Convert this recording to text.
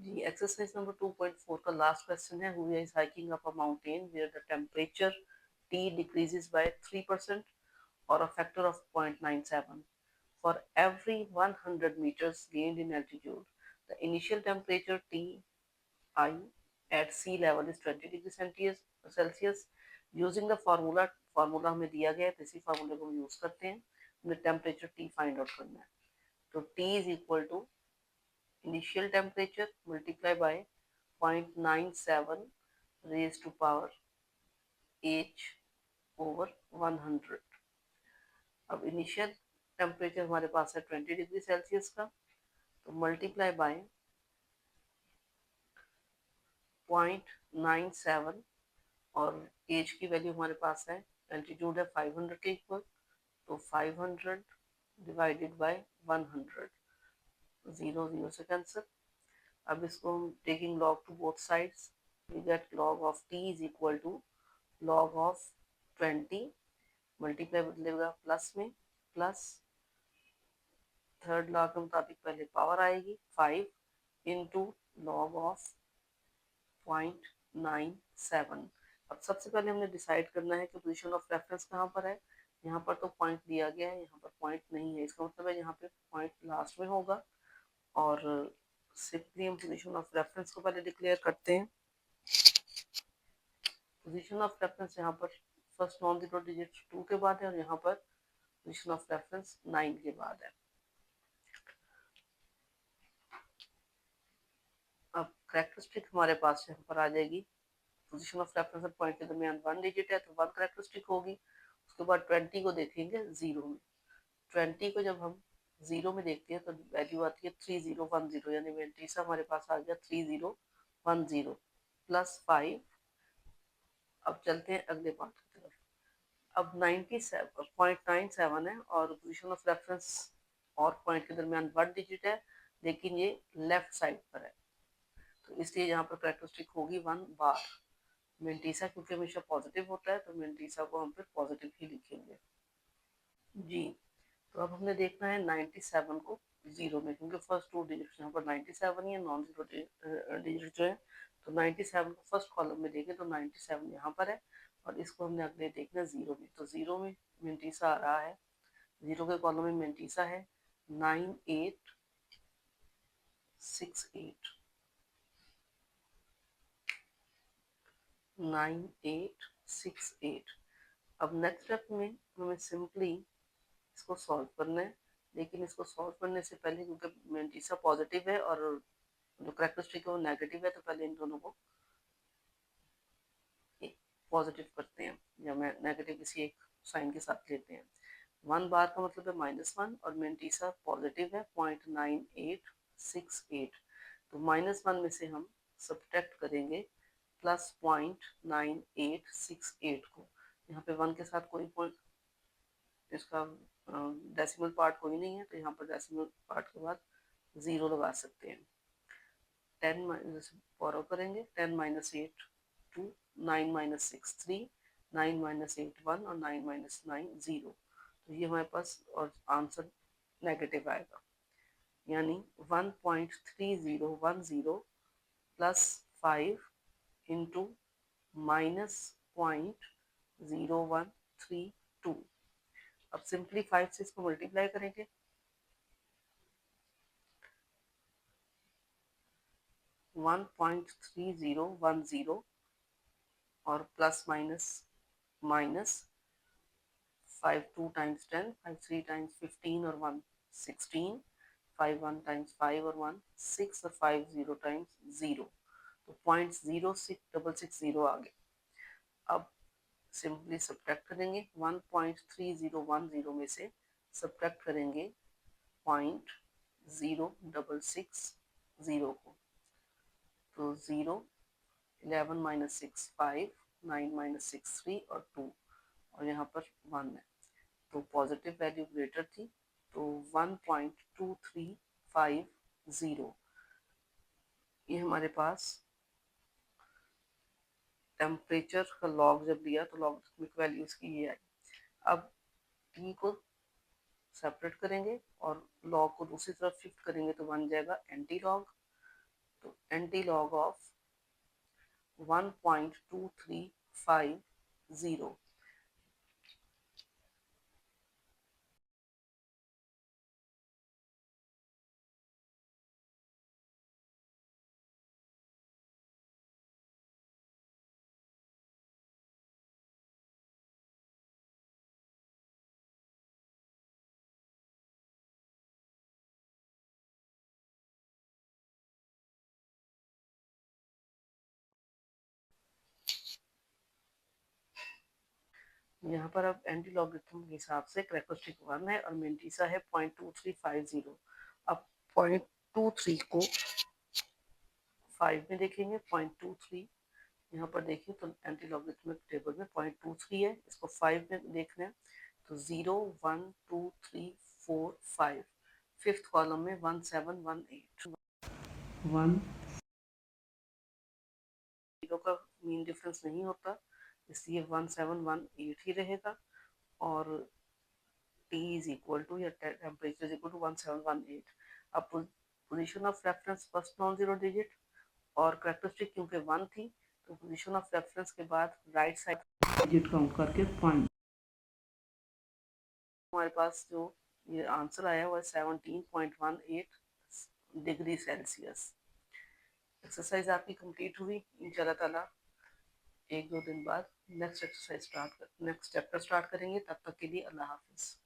जी, exercise number 2.4 का last question है, who is hiking up a mountain where the temperature T decreases by 3% or a factor of 0.97. For every 100 meters gained in altitude, the initial temperature Ti at sea level is 20 degree Celsius. Using the formula हमें दिया गया है, तो इसी फार्मूले को हम use करते हैं। हमें टेम्परेचर T फाइंड आउट करना है, तो T is equal to initial temperature multiplied by 0.97 raised to power h over 100। अब इनिशियल टेम्परेचर हमारे पास है 20 डिग्री सेल्सियस का, तो मल्टीप्लाई बाय 0.97 और एज की वैल्यू हमारे पास है, एल्टीट्यूड है 500 के इक्वल, तो 500 डिवाइडेड बाय 100, 0 0 से कैंसिल। अब इसको हम taking log to both sides, we get log of T is equal to log of 20, multiply बदलेगा प्लस में, प्लस थर्ड लॉ के मुताबिक पहले पावर आएगी 5 इंटू लॉग ऑफ 0.97। अब सबसे पहले हमने डिसाइड करना है कि पोजीशन ऑफ रेफरेंस कहाँ पर है। यहाँ पर तो पॉइंट दिया गया है, यहाँ पर पॉइंट नहीं है, इसका मतलब है यहाँ पे पॉइंट लास्ट में होगा। और सिंपली हम पोजीशन ऑफ रेफरेंस को पहले डिक्लेयर करते हैं। पोजीशन ऑफ रेफरेंस यहाँ पर फर्स्ट नॉन जीरो डिजिट 2 के बाद है, और यहाँ पर पोजीशन ऑफ रेफरेंस 9 के बाद है। अब कैरेक्टरिस्टिक हमारे पास यहाँ पर आ जाएगी, पोजीशन ऑफ रेफरेंस पॉइंट के दरमियान 1 डिजिट है, तो 1 कैरेक्टरिस्टिक होगी। उसके बाद 20 को देखेंगे जीरो में, 20 को जब हम जीरो में देखते हैं तो वैल्यू आती है 3010, यानी वेंटीसा हमारे पास आ गया 3010 प्लस 5। अब चलते हैं अगले पार्ट की तरफ। अब 97.97 है और पोजीशन ऑफ रेफरेंस और पॉइंट के दरमियान 1 डिजिट है, लेकिन ये लेफ्ट साइड पर है, तो इसलिए यहाँ पर कैरेक्टरिस्टिक होगी 1 बार। मेंटीसा क्योंकि हमेशा पॉजिटिव होता है, तो मेंटीसा को हम फिर पॉजिटिव ही लिखेंगे। जी, तो अब हमने देखना है 97 को जीरो में, क्योंकि फर्स्ट 2 डिजिट यहाँ पर 97 ही है, नॉन जीरो डिजिट जो है, तो 97 को फर्स्ट कॉलम में देखें तो 97 यहाँ पर है, और इसको हमने अगले देखना है जीरो में, तो जीरो में मेंटीसा आ रहा है, जीरो के कॉलम में मेंटीसा है 9868 9868। अब नेक्स्ट स्टेप में हमें सिंपली इसको सॉल्व करना है, लेकिन इसको सॉल्व करने से पहले क्योंकि मेंटीसा पॉजिटिव है और जो कैरेक्टरिस्टिक है वो नेगेटिव है, तो पहले इन दोनों को पॉजिटिव करते हैं, या मैं नेगेटिव किसी एक साइन के साथ लेते हैं। 1 बार का मतलब है -1 और मेंटीसा पॉजिटिव है 0.9868, तो -1 में से हम सब्ट्रैक्ट करेंगे +0.9868 को। यहाँ पे 1 के साथ कोई पॉइंट, इसका डेसिमल पार्ट कोई नहीं है, तो यहाँ पर डेसिमल पार्ट के बाद 0 लगा सकते हैं। 10 बोरो करेंगे, 10 - 8 2, 9 - 6 3, 9 - 8 1 और 9 - 9 0, तो ये हमारे पास और आंसर नेगेटिव आएगा, यानी 1.3010 प्लस 5 इंटू -0.0132। अब सिंपली 5 से इसको मल्टीप्लाई करेंगे, 1.3010 और plus minus minus 5 2 times 10, 5 3 times 15 और 1 16, 5 1 टाइम्स 5 और 1 6 और 5 0 टाइम्स 0, तो 0.0660 आ गया। अब सिंपली सब्ट्रैक्ट करेंगे, 1.3010 में से सब्ट्रैक्ट करेंगे 0.0660 को, तो 0 11 - 6 5, 9 - 6 3 और 2, और यहाँ पर 1 है, तो पॉजिटिव वैल्यू ग्रेटर थी, तो 1.2350 ये हमारे पास टेम्परेचर का लॉग जब लिया तो लॉगरिथमिक वैल्यू इसकी ये आई। अब टी को सेपरेट करेंगे और लॉग को दूसरी तरफ शिफ्ट करेंगे तो बन जाएगा एंटी लॉग, तो एंटी लॉग ऑफ 1.2350। यहाँ पर अब एंटी लॉगरिथम के हिसाब से कैरेक्टरिस्टिक 1 है और मेंटिसा है 0.2350। अब 0.23 को 5 में देखेंगे, 0.23 यहाँ पर देखिए तो एंटी लॉगरिथमिक टेबल में 0.23 है, इसको 5 में देखना है तो 0 1 2 3 4 5, फिफ्थ कॉलम में 1718। 1 0 का मीन डिफरेंस नहीं होता, इसलिए 1718 ही रहेगा और T is equal to या temperature is equal to 1718। अब position of reference first non zero digit और कैरेक्टरिस्टिक क्योंकि 1 थी तो पोजीशन ऑफ रेफरेंस के बाद राइट साइड डिजिट काउंट करके पॉइंट, हमारे पास जो ये आंसर आया हुआ है 17.18 डिग्री सेल्सियस। एक्सरसाइज आपकी कंप्लीट हुई। इंशाल्लाह ताला एक दो दिन बाद नेक्स्ट चैप्टर स्टार्ट करेंगे। तब तक के लिए अल्लाह हाफिज़।